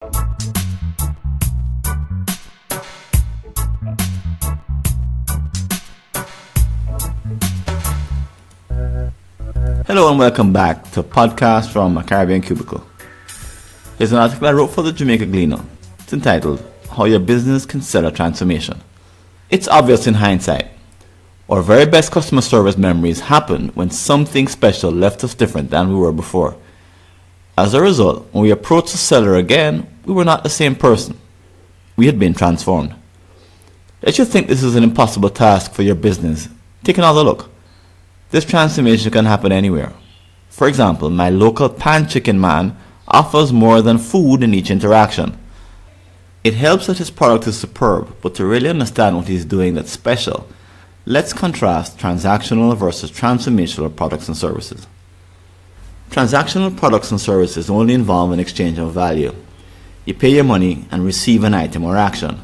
Hello and welcome back to a podcast from a Caribbean Cubicle. Here's an article I wrote for the Jamaica Gleaner. It's entitled, How Your Business Can Sell a Transformation. It's obvious in hindsight. Our very best customer service memories happened when something special left us different than we were before. As a result, when we approached the seller again, we were not the same person. We had been transformed. Let you think this is an impossible task for your business. Take another look. This transformation can happen anywhere. For example, my local pan chicken man offers more than food in each interaction. It helps that his product is superb, but to really understand what he's doing that's special, let's contrast transactional versus transformational products and services. Transactional products and services only involve an exchange of value. You pay your money and receive an item or action.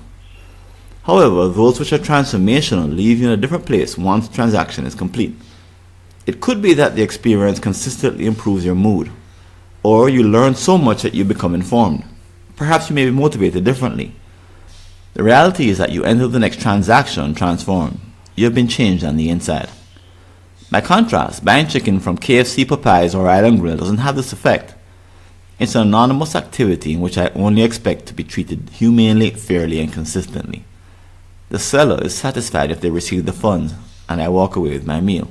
However, those which are transformational leave you in a different place once the transaction is complete. It could be that the experience consistently improves your mood, or you learn so much that you become informed. Perhaps you may be motivated differently. The reality is that you enter the next transaction transformed. You have been changed on the inside. By contrast, buying chicken from KFC, Popeyes, or Island Grill doesn't have this effect. It's an anonymous activity in which I only expect to be treated humanely, fairly, and consistently. The seller is satisfied if they receive the funds, and I walk away with my meal.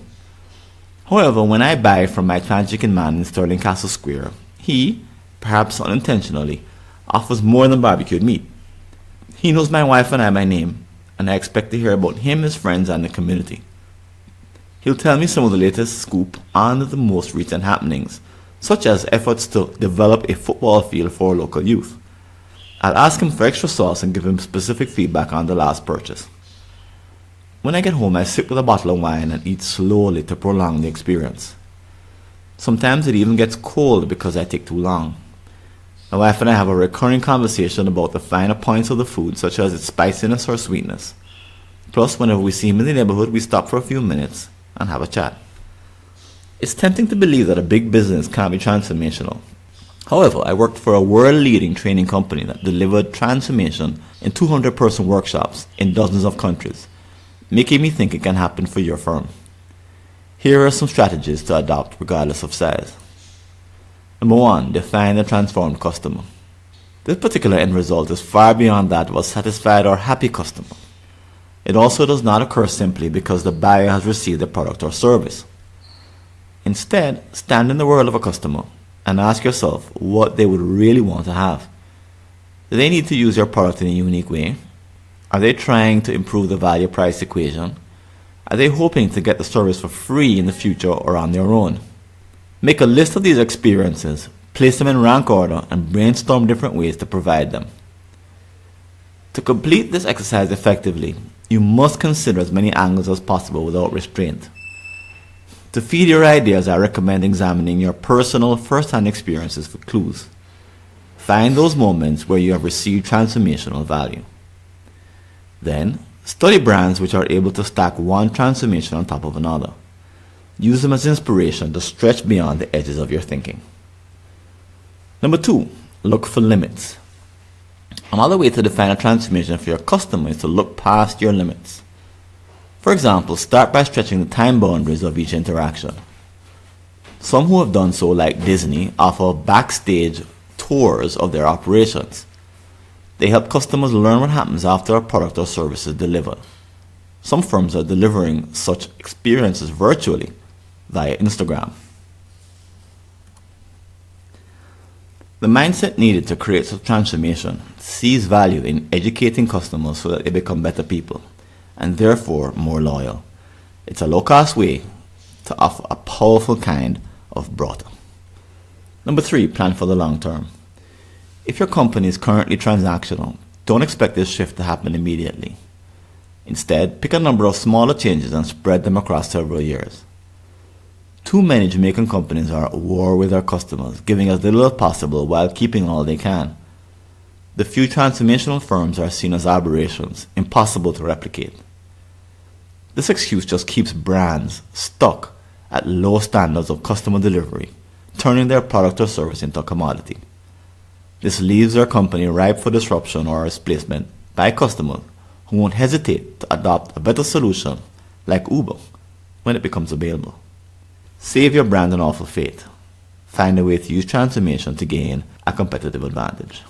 However, when I buy from my pan chicken man in Stirling Castle Square, he, perhaps unintentionally, offers more than barbecued meat. He knows my wife and I by name, and I expect to hear about him, his friends, and the community. He'll tell me some of the latest scoop on the most recent happenings, such as efforts to develop a football field for local youth. I'll ask him for extra sauce and give him specific feedback on the last purchase. When I get home, I sip with a bottle of wine and eat slowly to prolong the experience. Sometimes it even gets cold because I take too long. My wife and I have a recurring conversation about the finer points of the food, such as its spiciness or sweetness. Plus, whenever we see him in the neighborhood, we stop for a few minutes and have a chat. It's tempting to believe that a big business can't be transformational. However, I worked for a world-leading training company that delivered transformation in 200-person workshops in dozens of countries, making me think it can happen for your firm. Here are some strategies to adopt regardless of size. Number 1, define the transformed customer. This particular end result is far beyond that of a satisfied or happy customer. It also does not occur simply because the buyer has received the product or service. Instead, stand in the world of a customer and ask yourself what they would really want to have. Do they need to use your product in a unique way? Are they trying to improve the value-price equation? Are they hoping to get the service for free in the future or on their own? Make a list of these experiences, place them in rank order, and brainstorm different ways to provide them. To complete this exercise effectively, you must consider as many angles as possible without restraint. To feed your ideas, I recommend examining your personal first-hand experiences for clues. Find those moments where you have received transformational value. Then, study brands which are able to stack one transformation on top of another. Use them as inspiration to stretch beyond the edges of your thinking. Number 2, look for limits. Another way to define a transformation for your customer is to look past your limits. For example, start by stretching the time boundaries of each interaction. Some who have done so, like Disney, offer backstage tours of their operations. They help customers learn what happens after a product or service is delivered. Some firms are delivering such experiences virtually via Instagram. The mindset needed to create such transformation sees value in educating customers so that they become better people and therefore more loyal. It's a low-cost way to offer a powerful kind of broth. Number 3, plan for the long term. If your company is currently transactional, don't expect this shift to happen immediately. Instead, pick a number of smaller changes and spread them across several years. Too many Jamaican companies are at war with their customers, giving as little as possible while keeping all they can. The few transformational firms are seen as aberrations, impossible to replicate. This excuse just keeps brands stuck at low standards of customer delivery, turning their product or service into a commodity. This leaves your company ripe for disruption or replacement by customers who won't hesitate to adopt a better solution like Uber when it becomes available. Save your brand an awful fate. Find a way to use transformation to gain a competitive advantage.